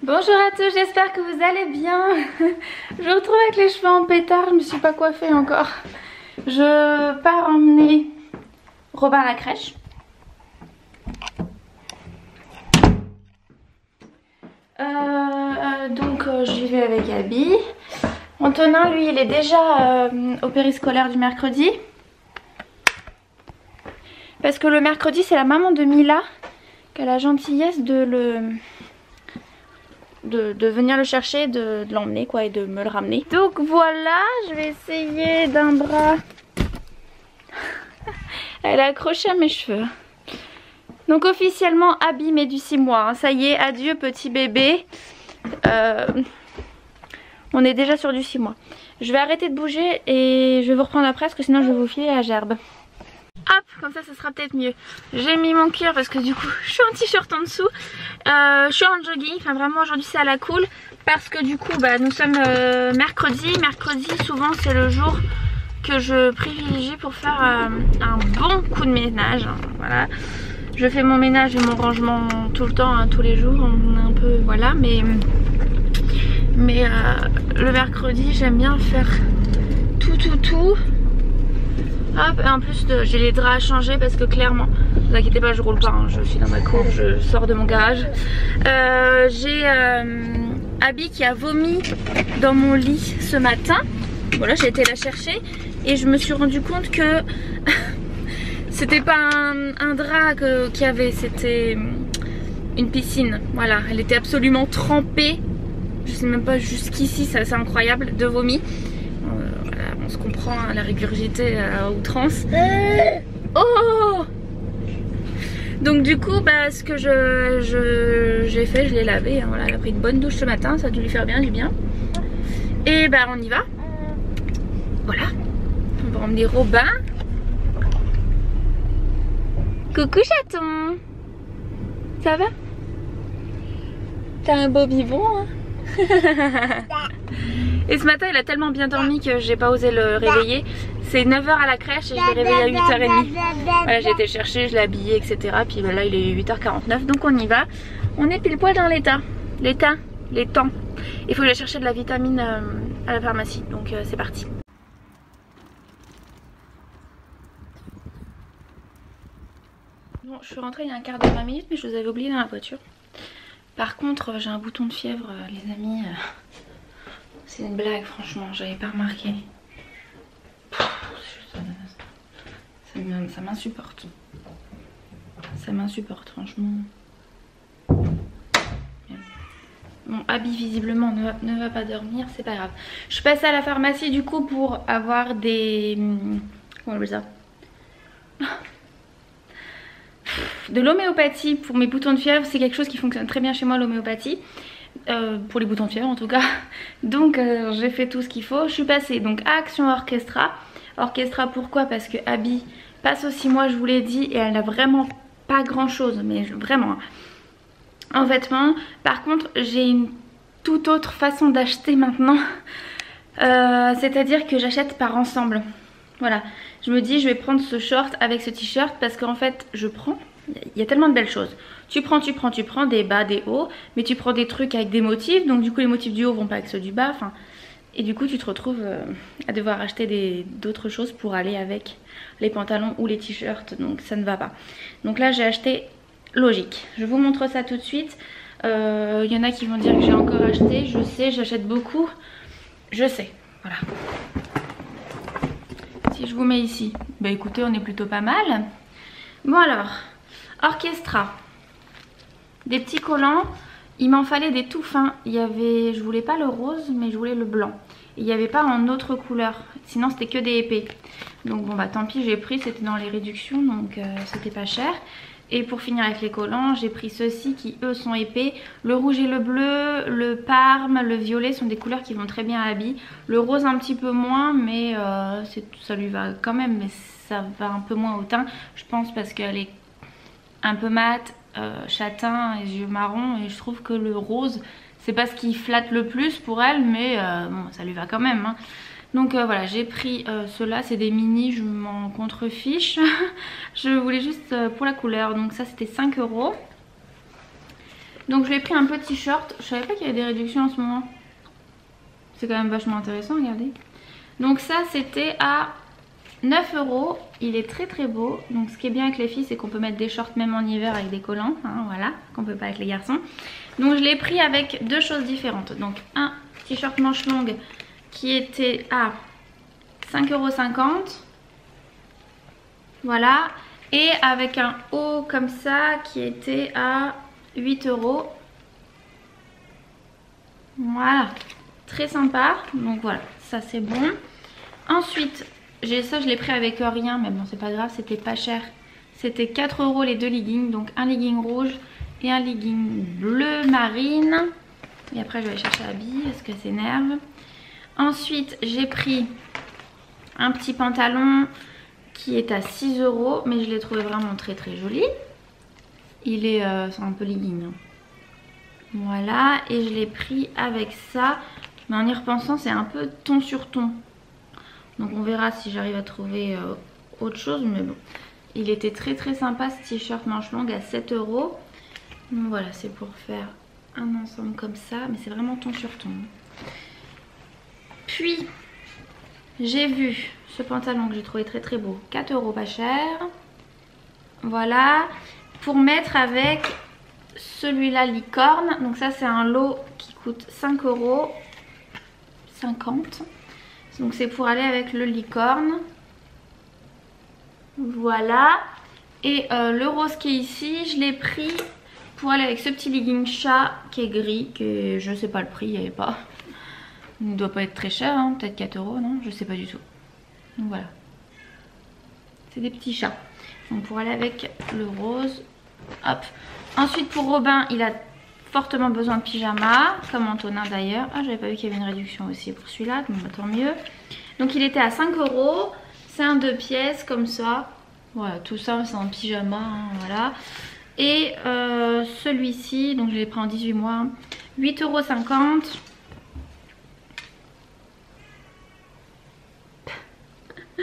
Bonjour à tous, j'espère que vous allez bien. Je vous retrouve avec les cheveux en pétard, je me suis pas coiffée encore. Je pars emmener Robin à la crèche. Donc j'y vais avec Abby. Antonin, lui, il est déjà au périscolaire du mercredi. Parce que le mercredi, c'est la maman de Mila qui a la gentillesse de venir le chercher, de l'emmener quoi, et de me le ramener. Donc voilà, je vais essayer d'un bras. Elle a accroché à mes cheveux. Donc officiellement Abby met du 6 mois, hein. Ça y est, adieu petit bébé. On est déjà sur du 6 mois. Je vais arrêter de bouger et je vais vous reprendre après parce que sinon je vais vous filer la gerbe. Hop, comme ça sera peut-être mieux. J'ai mis mon cuir parce que du coup je suis en t-shirt en dessous. Je suis en jogging, enfin vraiment aujourd'hui c'est à la cool. Parce que du coup nous sommes mercredi. Mercredi souvent c'est le jour que je privilégie pour faire un bon coup de ménage. Voilà. Je fais mon ménage et mon rangement tout le temps, hein, tous les jours. On est un peu voilà, mais le mercredi j'aime bien faire tout. Hop, et en plus j'ai les draps à changer parce que clairement, ne vous inquiétez pas, je roule pas, hein, je suis dans ma cour, je sors de mon garage. J'ai Abby qui a vomi dans mon lit ce matin. Voilà, j'ai été la chercher et je me suis rendu compte que c'était pas un drap qu'il y avait, c'était une piscine. Voilà, elle était absolument trempée. Je sais même pas jusqu'ici, c'est incroyable, de vomi. Voilà, on se comprend, hein, la régurgité à outrance. Oh! Donc du coup, ce que j'ai fait, je l'ai lavé. Hein, voilà, elle a pris une bonne douche ce matin, ça a dû lui faire bien du bien. Et on y va. Voilà, on va emmener Robin. Coucou chaton. Ça va? T'as un beau vivon, hein? Et ce matin il a tellement bien dormi que j'ai pas osé le réveiller. C'est 9 h à la crèche et je l'ai réveillé à 8 h 30. Voilà, j'ai été le chercher, je l'ai habillé, etc. Puis là il est 8 h 49, donc on y va. On est pile poil dans les temps. Il faut aller chercher de la vitamine à la pharmacie, donc c'est parti. Bon, je suis rentrée il y a un quart d'heure, 20 minutes, mais je vous avais oublié dans la voiture. Par contre, j'ai un bouton de fièvre, les amis. C'est une blague, franchement, j'avais pas remarqué. Ça m'insupporte. Ça m'insupporte, franchement. Bon, Abby visiblement ne va pas dormir, c'est pas grave. Je suis passée à la pharmacie du coup pour avoir des... Comment on appelle ça? De l'homéopathie pour mes boutons de fièvre. C'est quelque chose qui fonctionne très bien chez moi, l'homéopathie. Pour les boutons de fièvre en tout cas. Donc j'ai fait tout ce qu'il faut. Je suis passée donc à Action Orchestra. Orchestra pourquoi? Parce que Abby passe aux 6 mois, je vous l'ai dit, et elle n'a vraiment pas grand chose, mais vraiment en vêtements. Par contre j'ai une toute autre façon d'acheter maintenant. C'est-à-dire que j'achète par ensemble. Voilà, je me dis je vais prendre ce short avec ce t-shirt parce qu'en fait je prends, il y a tellement de belles choses. Tu prends des bas, des hauts, mais tu prends des trucs avec des motifs, donc du coup les motifs du haut vont pas avec ceux du bas, et du coup tu te retrouves à devoir acheter d'autres choses pour aller avec les pantalons ou les t-shirts, donc ça ne va pas. Donc là j'ai acheté logique, je vous montre ça tout de suite. Il y en a qui vont dire que j'ai encore acheté, je sais, j'achète beaucoup, je sais, voilà. Si je vous mets ici, écoutez, on est plutôt pas mal. Bon alors, Orchestra, des petits collants. Il m'en fallait des tout fins. Il y avait, je voulais pas le rose, mais je voulais le blanc. Il n'y avait pas en autre couleur, sinon c'était que des épais. Donc bon tant pis, j'ai pris, c'était dans les réductions, donc c'était pas cher. Et pour finir avec les collants, j'ai pris ceux-ci qui eux sont épais. Le rouge et le bleu, le parme, le violet sont des couleurs qui vont très bien à Abby. Le rose un petit peu moins, mais ça lui va quand même, mais ça va un peu moins au teint. Je pense parce qu'elle est un peu mate, châtain et yeux marrons, et je trouve que le rose, c'est pas ce qui flatte le plus pour elle, mais bon, ça lui va quand même, hein. Donc voilà, j'ai pris ceux-là, c'est des mini, je m'en contrefiche. Je voulais juste pour la couleur, donc ça c'était 5 €. Donc je lui ai pris un petit short. Je savais pas qu'il y avait des réductions en ce moment. C'est quand même vachement intéressant, regardez. Donc ça c'était à 9 €. Il est très très beau. Donc ce qui est bien avec les filles, c'est qu'on peut mettre des shorts même en hiver avec des collants, hein, voilà, qu'on peut pas avec les garçons. Donc je l'ai pris avec deux choses différentes. Donc un t-shirt manche longue qui était à 5,50 €. Voilà. Et avec un haut comme ça qui était à 8 €. Voilà. Très sympa. Donc voilà, ça c'est bon. Ensuite, ça je l'ai pris avec rien, mais bon c'est pas grave, c'était pas cher. C'était 4 € les deux leggings. Donc un legging rouge et un legging bleu marine. Et après je vais aller chercher Abby parce qu'elle s'énerve. Ensuite j'ai pris un petit pantalon qui est à 6 €, mais je l'ai trouvé vraiment très très joli. Il est c'est un peu legging, hein. Voilà, et je l'ai pris avec ça, mais en y repensant c'est un peu ton sur ton. Donc on verra si j'arrive à trouver autre chose, mais bon. Il était très très sympa ce t-shirt manche longue à 7 €. Donc voilà, c'est pour faire un ensemble comme ça, mais c'est vraiment ton sur ton. Puis j'ai vu ce pantalon que j'ai trouvé très très beau, 4 € pas cher. Voilà, pour mettre avec celui-là licorne. Donc ça c'est un lot qui coûte 5,50 €. Donc c'est pour aller avec le licorne. Voilà. Et le rose qui est ici, je l'ai pris pour aller avec ce petit legging chat qui est gris, que je sais pas le prix, il n'y avait pas. Il ne doit pas être très cher, hein, peut-être 4 €, non, je sais pas du tout. Donc voilà. C'est des petits chats. Donc pour aller avec le rose. Hop. Ensuite pour Robin, il a fortement besoin de pyjama, comme Antonin d'ailleurs. Ah, j'avais pas vu qu'il y avait une réduction aussi pour celui-là, donc bah, tant mieux. Donc il était à 5 €. C'est un 2 pièces comme ça. Voilà, tout ça c'est en pyjama, hein, voilà. Et celui-ci, donc je l'ai pris en 18 mois, 8,50 €.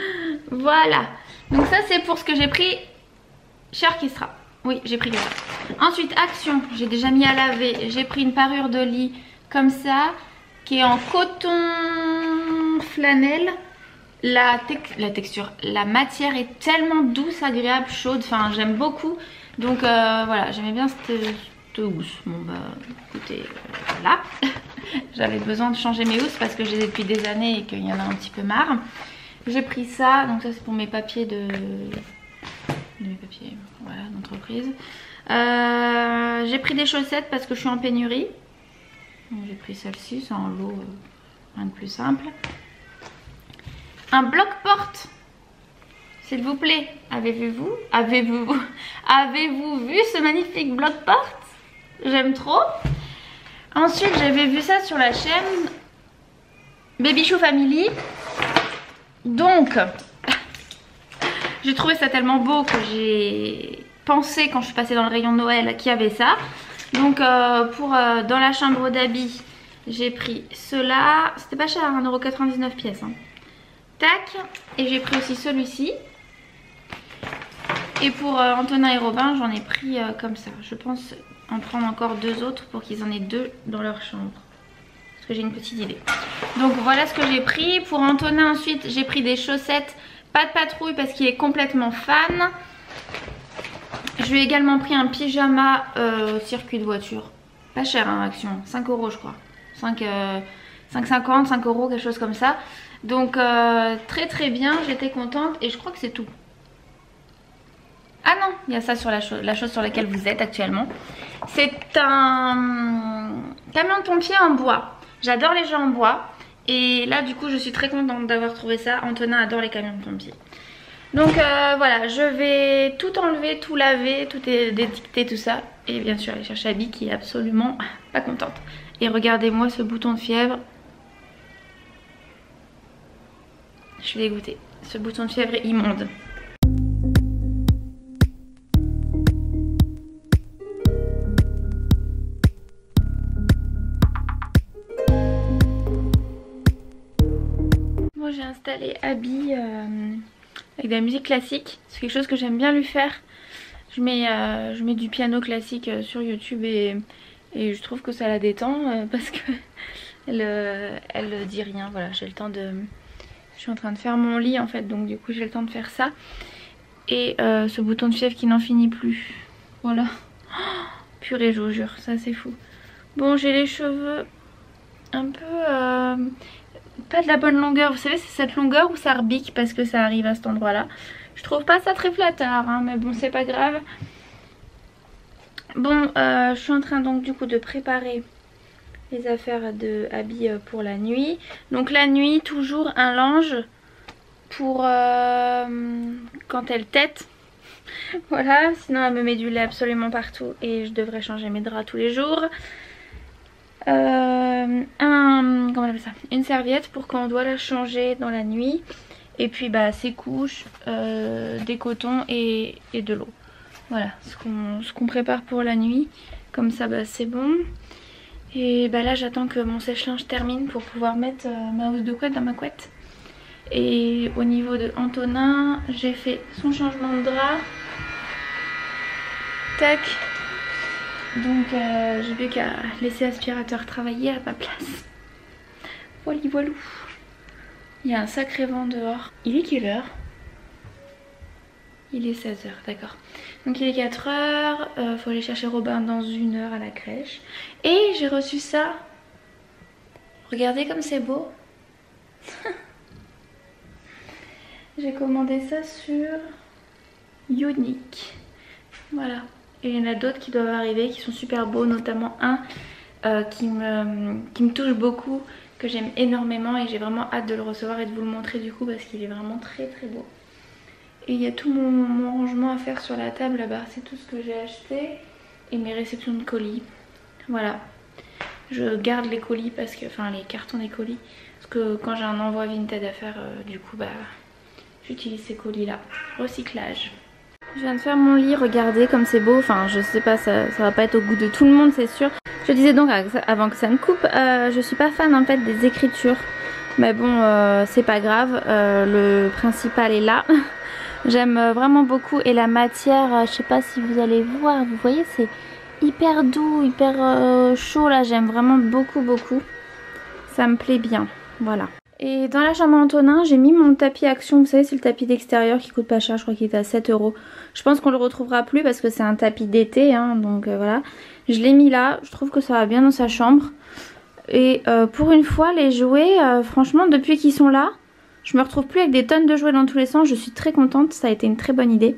Voilà. Donc ça c'est pour ce que j'ai pris chez Orchestra. Oui, j'ai pris que ça. Ensuite, action, j'ai déjà mis à laver. J'ai pris une parure de lit comme ça, qui est en coton flanelle. La texture, la matière est tellement douce, agréable, chaude. Enfin, j'aime beaucoup. Donc voilà, j'aimais bien cette housse. Bon bah, écoutez, voilà. J'avais besoin de changer mes housses parce que j'ai depuis des années et qu'il y en a un petit peu marre. J'ai pris ça, donc ça c'est pour mes papiers voilà, d'entreprise. J'ai pris des chaussettes parce que je suis en pénurie. J'ai pris celle-ci, c'est en lot, rien de plus simple. Un bloc-porte, s'il vous plaît. Avez-vous vu ce magnifique bloc-porte? J'aime trop. Ensuite, j'avais vu ça sur la chaîne Baby Chou Family. Donc, j'ai trouvé ça tellement beau que j'ai pensé quand je suis passée dans le rayon Noël qu'il y avait ça. Donc dans la chambre d'habits, j'ai pris cela. C'était pas cher, 1,99 € pièce. Hein. Tac. Et j'ai pris aussi celui-ci. Et pour Antonin et Robin, j'en ai pris comme ça. Je pense en prendre encore deux autres pour qu'ils en aient deux dans leur chambre. Parce que j'ai une petite idée. Donc voilà ce que j'ai pris. Pour Antonin ensuite, j'ai pris des chaussettes. Pas de patrouille parce qu'il est complètement fan. Je lui ai également pris un pyjama circuit de voiture. Pas cher, hein, Action. 5 € je crois. 5,50, 5 €, quelque chose comme ça. Donc très très bien, j'étais contente. Et je crois que c'est tout. Ah non, il y a ça sur la chose sur laquelle vous êtes actuellement. C'est un camion de pompier en bois. J'adore les jeux en bois. Et là du coup je suis très contente d'avoir trouvé ça. Antonin adore les camions de pompiers. Donc voilà, je vais tout enlever, tout laver, tout étiqueter, tout ça. Et bien sûr aller chercher Abby qui est absolument pas contente. Et regardez-moi ce bouton de fièvre. Je suis dégoûtée. Ce bouton de fièvre est immonde. Moi j'ai installé Abby avec de la musique classique. C'est quelque chose que j'aime bien lui faire. Je mets du piano classique sur YouTube et Et je trouve que ça la détend parce que elle dit rien. Voilà, j'ai le temps de... Je suis en train de faire mon lit en fait, donc du coup j'ai le temps de faire ça. Et ce bouton de fièvre qui n'en finit plus. Voilà. Oh, purée, je vous jure, ça c'est fou. Bon, j'ai les cheveux un peu... pas de la bonne longueur. Vous savez, c'est cette longueur où ça rebique parce que ça arrive à cet endroit là. Je trouve pas ça très flatteur hein, mais bon c'est pas grave. Bon je suis en train donc du coup de préparer les affaires de habits pour la nuit. Donc la nuit toujours un linge pour quand elle tète. Voilà, sinon elle me met du lait absolument partout et je devrais changer mes draps tous les jours. Comment on appelle ça, une serviette pour quand on doit la changer dans la nuit. Et puis bah ses couches, des cotons et de l'eau. Voilà ce qu'on prépare pour la nuit. Comme ça bah c'est bon. Et bah là j'attends que mon sèche-linge termine pour pouvoir mettre ma housse de couette dans ma couette. Et au niveau de Antonin, j'ai fait son changement de drap. Tac. Donc j'ai plus qu'à laisser l'aspirateur travailler à ma place. Voilà, voilou. Il y a un sacré vent dehors. Il est quelle heure? Il est 16h, d'accord. Donc il est 4h, faut aller chercher Robin dans 1 heure à la crèche. Et j'ai reçu ça. Regardez comme c'est beau. J'ai commandé ça sur Unique. Voilà. Et il y en a d'autres qui doivent arriver qui sont super beaux, notamment un qui me touche beaucoup, que j'aime énormément et j'ai vraiment hâte de le recevoir et de vous le montrer du coup parce qu'il est vraiment très très beau. Et il y a tout mon rangement à faire sur la table là-bas, c'est tout ce que j'ai acheté et mes réceptions de colis. Voilà, je garde les colis parce que, enfin les cartons des colis, parce que quand j'ai un envoi Vinted à faire, du coup bah j'utilise ces colis là. Recyclage. Je viens de faire mon lit, regardez comme c'est beau, enfin je sais pas, ça va pas être au goût de tout le monde c'est sûr. Je disais donc avant que ça ne coupe, je suis pas fan en fait des écritures. Mais bon c'est pas grave, le principal est là. J'aime vraiment beaucoup et la matière, je sais pas si vous allez voir, vous voyez c'est hyper doux, hyper chaud là, j'aime vraiment beaucoup. Ça me plaît bien, voilà. Et dans la chambre Antonin, j'ai mis mon tapis Action, vous savez c'est le tapis d'extérieur qui coûte pas cher, je crois qu'il est à 7 €. Je pense qu'on le retrouvera plus parce que c'est un tapis d'été, hein, donc voilà. Je l'ai mis là, je trouve que ça va bien dans sa chambre. Et pour une fois les jouets, franchement depuis qu'ils sont là, je me retrouve plus avec des tonnes de jouets dans tous les sens, je suis très contente, ça a été une très bonne idée.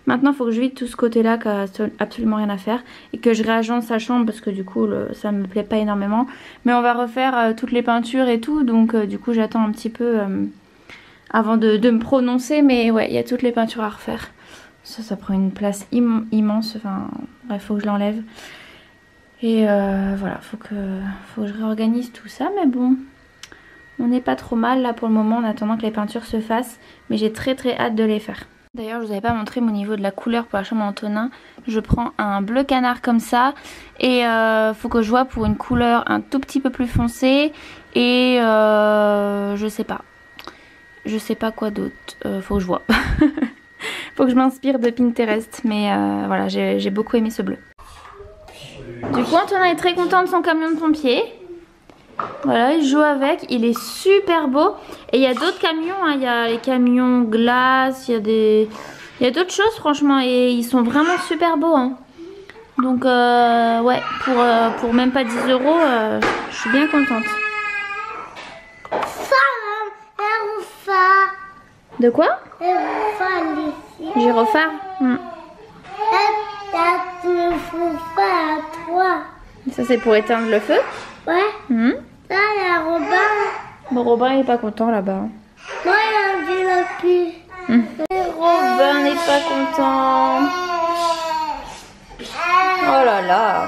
Maintenant il faut que je vide tout ce côté là qui a absolument rien à faire et que je réagence sa chambre parce que du coup ça me plaît pas énormément. Mais on va refaire toutes les peintures et tout, donc du coup j'attends un petit peu avant de me prononcer, mais ouais il y a toutes les peintures à refaire. Ça prend une place immense, enfin bref faut que je l'enlève. Et voilà, faut que je réorganise tout ça, mais bon, on n'est pas trop mal là pour le moment en attendant que les peintures se fassent, mais j'ai très hâte de les faire. D'ailleurs je vous avais pas montré mon niveau de la couleur pour la chambre Antonin. Je prends un bleu canard comme ça et faut que je vois pour une couleur un tout petit peu plus foncée et je sais pas quoi d'autre, faut que je vois. Faut que je m'inspire de Pinterest, mais voilà j'ai beaucoup aimé ce bleu. Du coup Antonin est très content de son camion de pompier. Voilà, il joue avec, il est super beau. Et il y a d'autres camions, hein. Il y a les camions glace, il y a d'autres choses franchement. Et ils sont vraiment super beaux, hein. Donc ouais, pour même pas 10 €, je suis bien contente. De quoi? Gyrophare. Ça c'est pour éteindre le feu? Ouais. Ça, la Robin. Bon, Robin il est pas content là-bas. Moi, il a plus. Robin n'est pas content. Oh là là.